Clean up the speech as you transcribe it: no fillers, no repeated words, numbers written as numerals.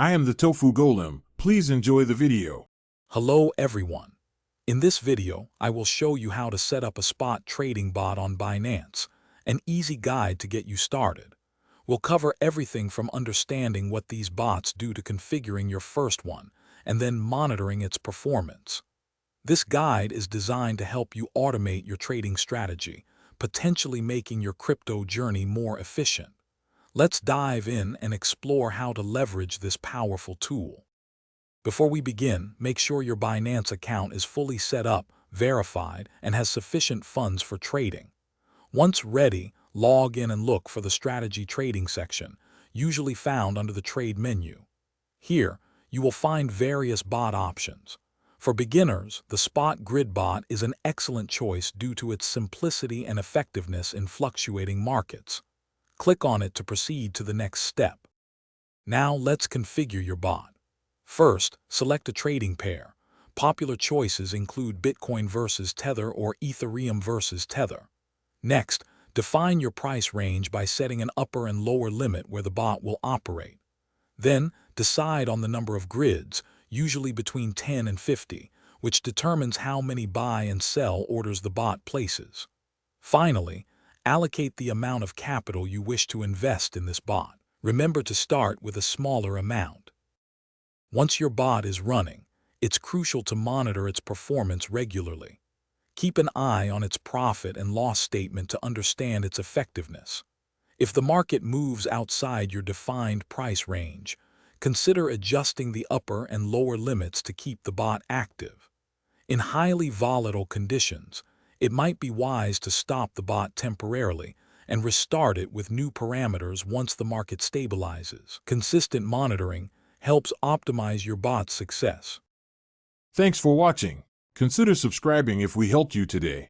I am the Tofu Golem. Please enjoy the video. Hello everyone. In this video, I will show you how to set up a spot trading bot on Binance, an easy guide to get you started. We'll cover everything from understanding what these bots do to configuring your first one, and then monitoring its performance. This guide is designed to help you automate your trading strategy, potentially making your crypto journey more efficient. Let's dive in and explore how to leverage this powerful tool. Before we begin, make sure your Binance account is fully set up, verified, and has sufficient funds for trading. Once ready, log in and look for the Strategy Trading section, usually found under the Trade menu. Here, you will find various bot options. For beginners, the Spot Grid bot is an excellent choice due to its simplicity and effectiveness in fluctuating markets. Click on it to proceed to the next step. Now let's configure your bot. First, select a trading pair. Popular choices include Bitcoin versus Tether or Ethereum versus Tether. Next, define your price range by setting an upper and lower limit where the bot will operate. Then, decide on the number of grids, usually between 10 and 50, which determines how many buy and sell orders the bot places. Finally, allocate the amount of capital you wish to invest in this bot. Remember to start with a smaller amount. Once your bot is running, it's crucial to monitor its performance regularly. Keep an eye on its profit and loss statement to understand its effectiveness. If the market moves outside your defined price range, consider adjusting the upper and lower limits to keep the bot active. In highly volatile conditions, it might be wise to stop the bot temporarily and restart it with new parameters once the market stabilizes. Consistent monitoring helps optimize your bot's success. Thanks for watching. Consider subscribing if we helped you today.